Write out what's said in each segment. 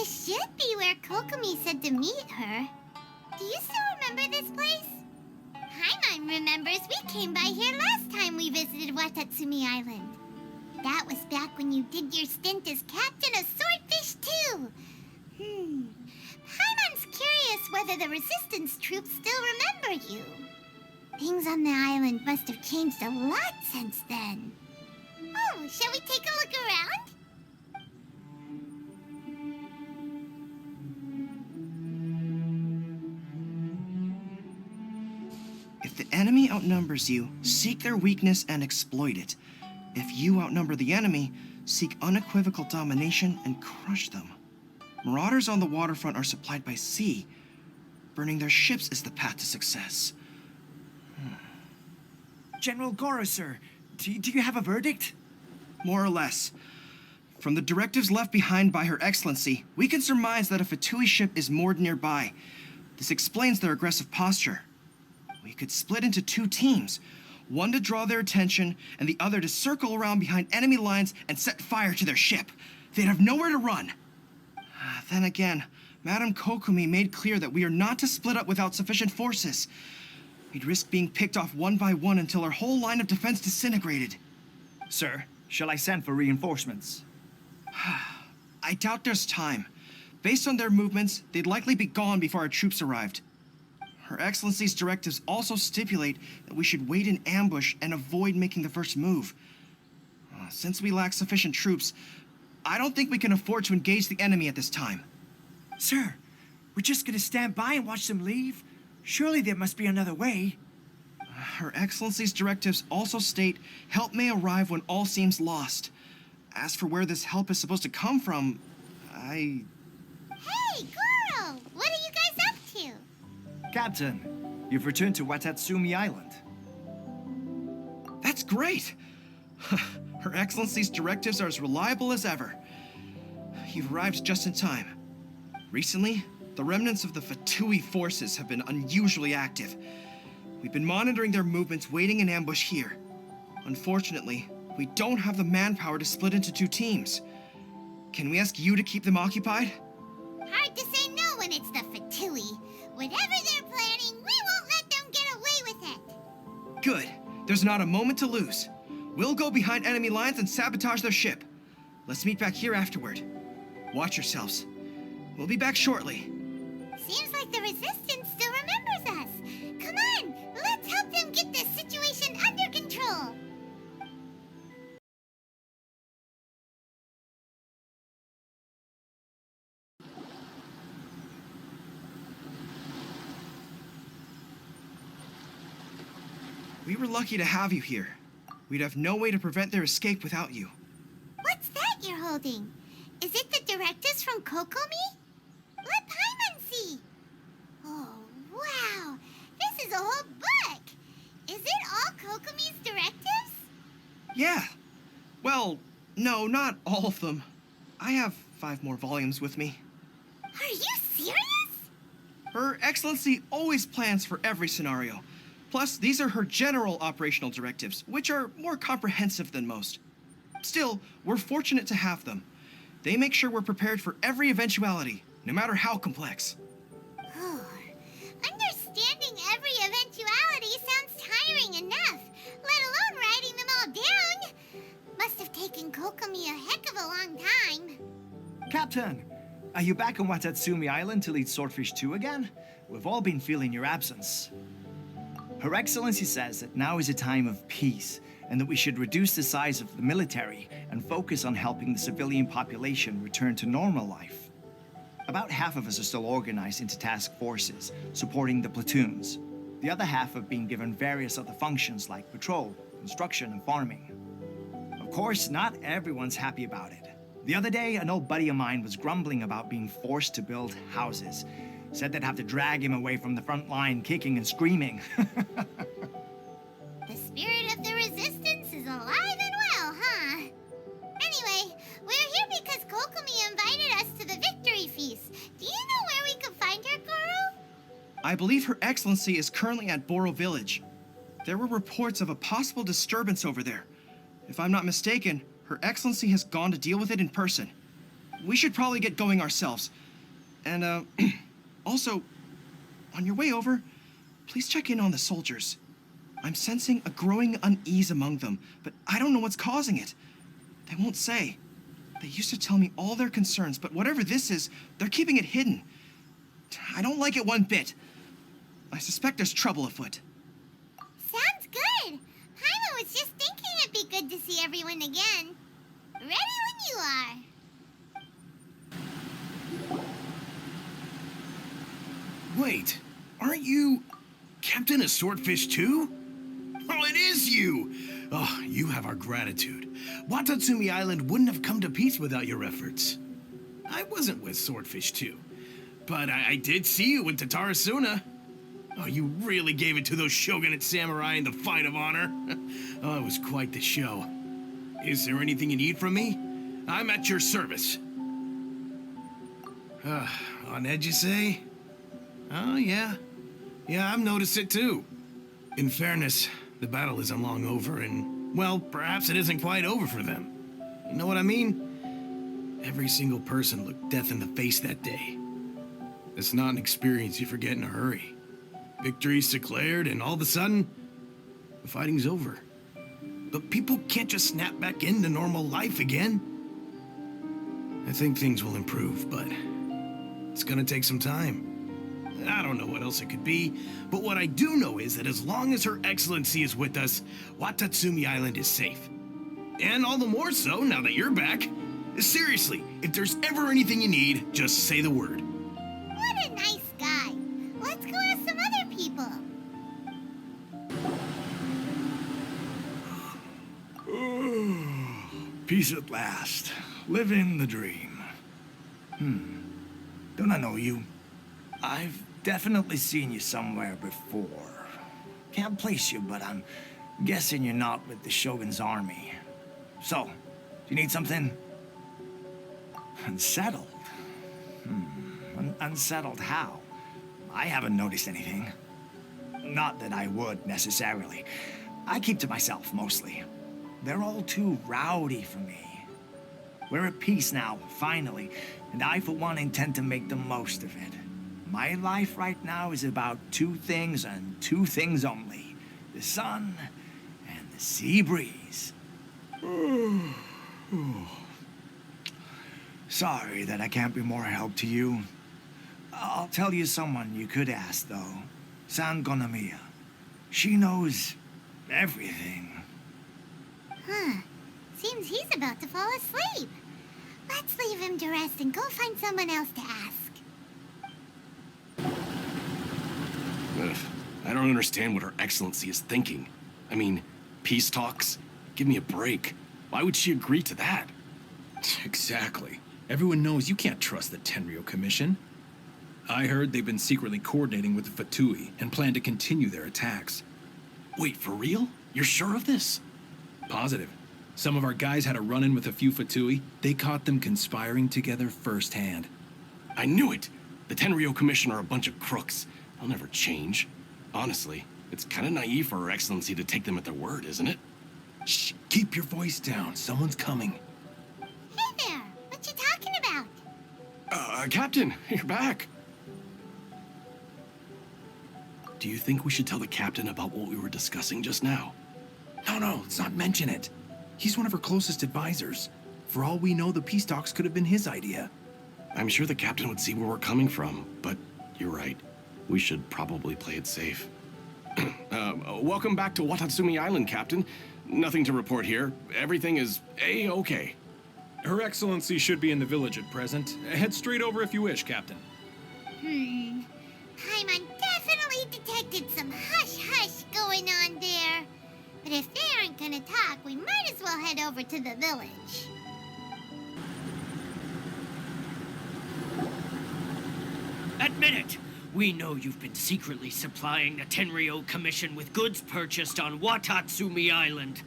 This should be where Kokomi said to meet her. Do you still remember this place? Paimon remembers we came by here last time we visited Watatsumi Island. That was back when you did your stint as captain of Swordfish too. Paimon's curious whether the Resistance troops still remember you. Things on the island must have changed a lot since then. Oh, shall we take a look around? If the enemy outnumbers you, seek their weakness and exploit it. If you outnumber the enemy, seek unequivocal domination and crush them. Marauders on the waterfront are supplied by sea. Burning their ships is the path to success. General Goro, sir, do you have a verdict? More or less. From the directives left behind by Her Excellency, we can surmise that a Fatui ship is moored nearby. This explains their aggressive posture. We could split into two teams, one to draw their attention, and the other to circle around behind enemy lines and set fire to their ship. They'd have nowhere to run. Then again, Madame Kokomi made clear that we are not to split up without sufficient forces. We'd risk being picked off one by one until our whole line of defense disintegrated. Sir, shall I send for reinforcements? I doubt there's time. Based on their movements, they'd likely be gone before our troops arrived. Her Excellency's directives also stipulate that we should wait in ambush and avoid making the first move. Since we lack sufficient troops, I don't think we can afford to engage the enemy at this time. Sir, we're just gonna stand by and watch them leave? Surely there must be another way. Her Excellency's directives also state help may arrive when all seems lost. As for where this help is supposed to come from, Hey, Goro! What are you guys up to? Captain, you've returned to Watatsumi Island. That's great! Her Excellency's directives are as reliable as ever. You've arrived just in time. Recently, the remnants of the Fatui forces have been unusually active. We've been monitoring their movements, waiting in ambush here. Unfortunately, we don't have the manpower to split into two teams. Can we ask you to keep them occupied? Hard to say no when it's the Fatui. Whatever they're planning, we won't let them get away with it. Good. There's not a moment to lose. We'll go behind enemy lines and sabotage their ship. Let's meet back here afterward. Watch yourselves. We'll be back shortly. Seems like the Resistance still remembers us. Come on, let's help them get this situation under control. We were lucky to have you here. We'd have no way to prevent their escape without you. What's that you're holding? Is it the directives from Kokomi? Let Paimon see. Oh, wow. This is a whole book. Is it all Kokomi's directives? Yeah. Well, no, not all of them. I have 5 more volumes with me. Are you serious? Her Excellency always plans for every scenario. Plus, these are her general operational directives, which are more comprehensive than most. Still, we're fortunate to have them. They make sure we're prepared for every eventuality, no matter how complex. Understanding every eventuality sounds tiring enough, let alone writing them all down. Must have taken Kokomi a heck of a long time. Captain, are you back on Watatsumi Island to lead Swordfish 2 again? We've all been feeling your absence. Her Excellency says that now is a time of peace, and that we should reduce the size of the military and focus on helping the civilian population return to normal life. About half of us are still organized into task forces, supporting the platoons. The other half have been given various other functions like patrol, construction, and farming. Of course, not everyone's happy about it. The other day, an old buddy of mine was grumbling about being forced to build houses. Said they'd have to drag him away from the front line, kicking and screaming. The spirit of the Resistance is alive and well, huh? Anyway, we're here because Kokomi invited us to the victory feast. Do you know where we could find her, Goro? I believe Her Excellency is currently at Boro Village. There were reports of a possible disturbance over there. If I'm not mistaken, Her Excellency has gone to deal with it in person. we should probably get going ourselves. And, also, on your way over, please check in on the soldiers. I'm sensing a growing unease among them, but I don't know what's causing it. They won't say. They used to tell me all their concerns, but whatever this is, they're keeping it hidden. I don't like it one bit. I suspect there's trouble afoot. Sounds good. Paimon was just thinking it'd be good to see everyone again. Ready when you are. Wait, aren't you Captain of Swordfish too? Oh, it is you! Oh, you have our gratitude. Watatsumi Island wouldn't have come to peace without your efforts. I wasn't with Swordfish 2, but I did see you in Tatarasuna. Oh, you really gave it to those shogunate samurai in the fight of honor. Oh, it was quite the show. Is there anything you need from me? I'm at your service. On edge, you say? Oh, yeah. Yeah, I've noticed it too. In fairness, the battle isn't long over, and, well, perhaps it isn't quite over for them. You know what I mean? Every single person looked death in the face that day. It's not an experience you forget in a hurry. Victory's declared, and all of a sudden, the fighting's over. But people can't just snap back into normal life again. I think things will improve, but it's gonna take some time. I don't know what else it could be, but what I do know is that as long as Her Excellency is with us, Watatsumi Island is safe. And all the more so now that you're back. Seriously, if there's ever anything you need, just say the word. What a nice guy. Let's go ask some other people. Peace at last. Living the dream. Don't I know you? I've definitely seen you somewhere before. Can't place you, but I'm guessing you're not with the Shogun's army. So, do you need something? Unsettled? Unsettled how? I haven't noticed anything. Not that I would, necessarily. I keep to myself, mostly. They're all too rowdy for me. We're at peace now, finally, and I, for one, intend to make the most of it. My life right now is about two things and two things only. The sun and the sea breeze. Sorry that I can't be more help to you. I'll tell you someone you could ask, though. San Gonamiya. She knows everything. Huh. Seems he's about to fall asleep. Let's leave him to rest and go find someone else to ask. Ugh, I don't understand what Her Excellency is thinking. I mean, peace talks? Give me a break. Why would she agree to that? Exactly. Everyone knows you can't trust the Tenryo Commission. I heard they've been secretly coordinating with the Fatui and plan to continue their attacks. Wait, for real? You're sure of this? Positive. Some of our guys had a run-in with a few Fatui. They caught them conspiring together firsthand. I knew it! The Tenryo Commission are a bunch of crooks. They'll never change. Honestly, it's kind of naive for Her Excellency to take them at their word, isn't it? Shh, keep your voice down. Someone's coming. Hey there. What you talking about? Captain, you're back. Do you think we should tell the captain about what we were discussing just now? No, let's not mention it. He's one of her closest advisors. For all we know, the peace talks could have been his idea. I'm sure the captain would see where we're coming from, but you're right. We should probably play it safe. Welcome back to Watatsumi Island, Captain. Nothing to report here. Everything is A-okay. Her Excellency should be in the village at present. Head straight over if you wish, Captain. Paimon definitely detected some hush-hush going on there. But if they aren't gonna talk, we might as well head over to the village. Admit it! We know you've been secretly supplying the Tenryo Commission with goods purchased on Watatsumi Island.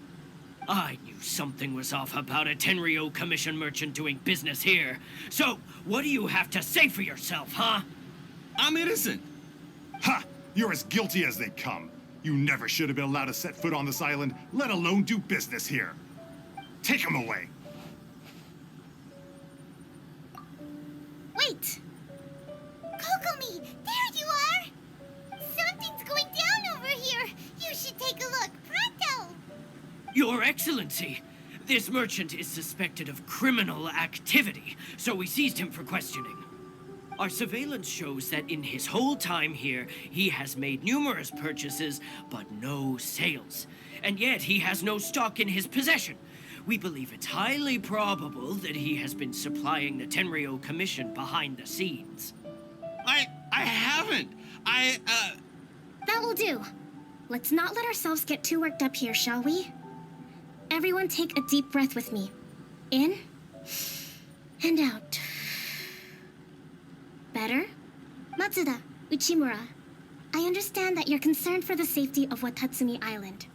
I knew something was off about a Tenryo Commission merchant doing business here. So, what do you have to say for yourself, huh? I'm innocent. Ha! You're as guilty as they come. You never should have been allowed to set foot on this island, let alone do business here. Take him away. right. Kokomi, there you are! Something's going down over here! You should take a look, pronto! Your Excellency, this merchant is suspected of criminal activity, so we seized him for questioning. Our surveillance shows that in his whole time here, he has made numerous purchases, but no sales. And yet he has no stock in his possession. We believe it's highly probable that he has been supplying the Tenryo Commission behind the scenes. I haven't. That will do. Let's not let ourselves get too worked up here, shall we? Everyone take a deep breath with me. In and out. Better? Matsuda, Uchimura, I understand that you're concerned for the safety of Watatsumi Island.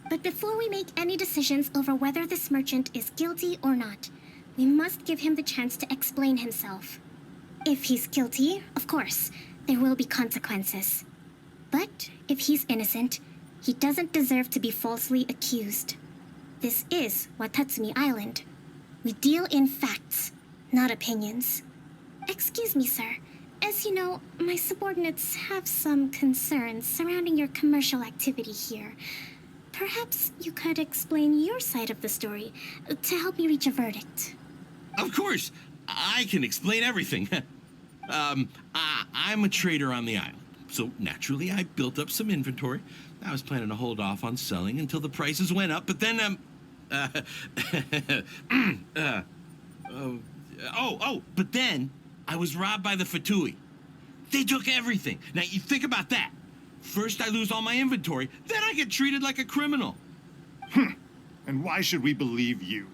But before we make any decisions over whether this merchant is guilty or not, we must give him the chance to explain himself. If he's guilty, of course, there will be consequences. But if he's innocent, he doesn't deserve to be falsely accused. This is Watatsumi Island. We deal in facts, not opinions. Excuse me, sir. As you know, my subordinates have some concerns surrounding your commercial activity here. Perhaps you could explain your side of the story to help me reach a verdict. Of course, I can explain everything. I'm a trader on the island, so naturally I built up some inventory. I was planning to hold off on selling until the prices went up, but then, but then I was robbed by the Fatui. They took everything. Now, you think about that. First, I lose all my inventory, then I get treated like a criminal. And why should we believe you?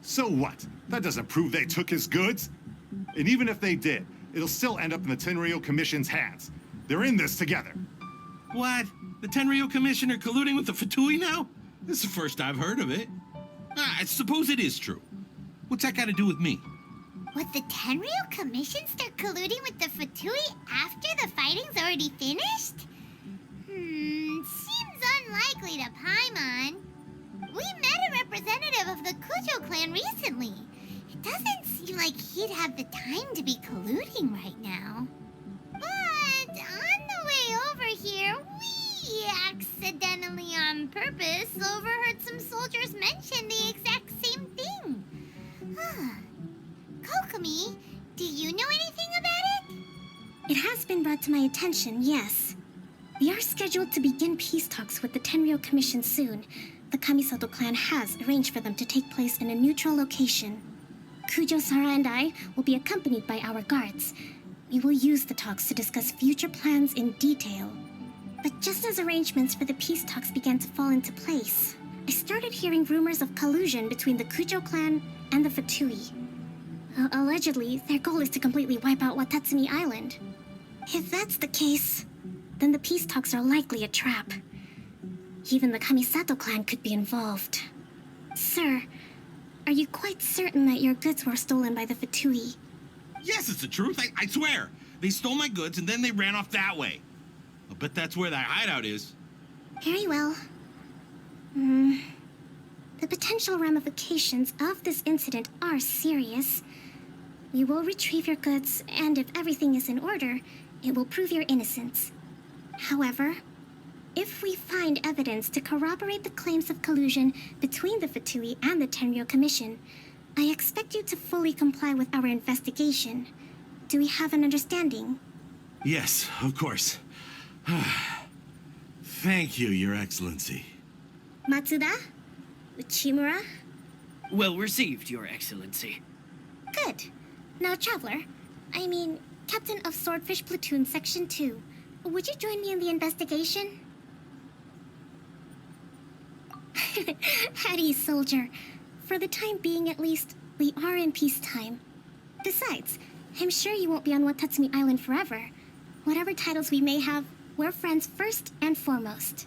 So what? That doesn't prove they took his goods. And even if they did, it'll still end up in the Tenryo Commission's hands. They're in this together. What? The Tenryo Commission are colluding with the Fatui now? This is the first I've heard of it. I suppose it is true. What's that got to do with me? Would the Tenryo Commission start colluding with the Fatui after the fighting's already finished? Seems unlikely to Paimon. We met a representative of the Kujo clan recently. It doesn't seem like he'd have the time to be colluding right now. But on the way over here, we accidentally on purpose overheard some soldiers mention the exact same thing. Kokomi, do you know anything about it? It has been brought to my attention, yes. We are scheduled to begin peace talks with the Tenryo Commission soon. The Kamisato clan has arranged for them to take place in a neutral location. Kujo-Sara and I will be accompanied by our guards. We will use the talks to discuss future plans in detail. But just as arrangements for the peace talks began to fall into place, I started hearing rumors of collusion between the Kujo clan and the Fatui. Allegedly, their goal is to completely wipe out Watatsumi Island. If that's the case, then the peace talks are likely a trap. Even the Kamisato clan could be involved. Sir, are you quite certain that your goods were stolen by the Fatui? Yes, it's the truth. I swear. They stole my goods and then they ran off that way. I'll bet that's where that hideout is. Very well. The potential ramifications of this incident are serious. We will retrieve your goods, and if everything is in order, it will prove your innocence. However, if we find evidence to corroborate the claims of collusion between the Fatui and the Tenryo Commission, I expect you to fully comply with our investigation. Do we have an understanding? Yes, of course. Thank you, Your Excellency. Matsuda? Uchimura? Well received, Your Excellency. Good. Now, Traveler, Captain of Swordfish Platoon Section 2, would you join me in the investigation? At ease, soldier. For the time being, at least, we are in peacetime. Besides, I'm sure you won't be on Watatsumi Island forever. Whatever titles we may have, we're friends first and foremost.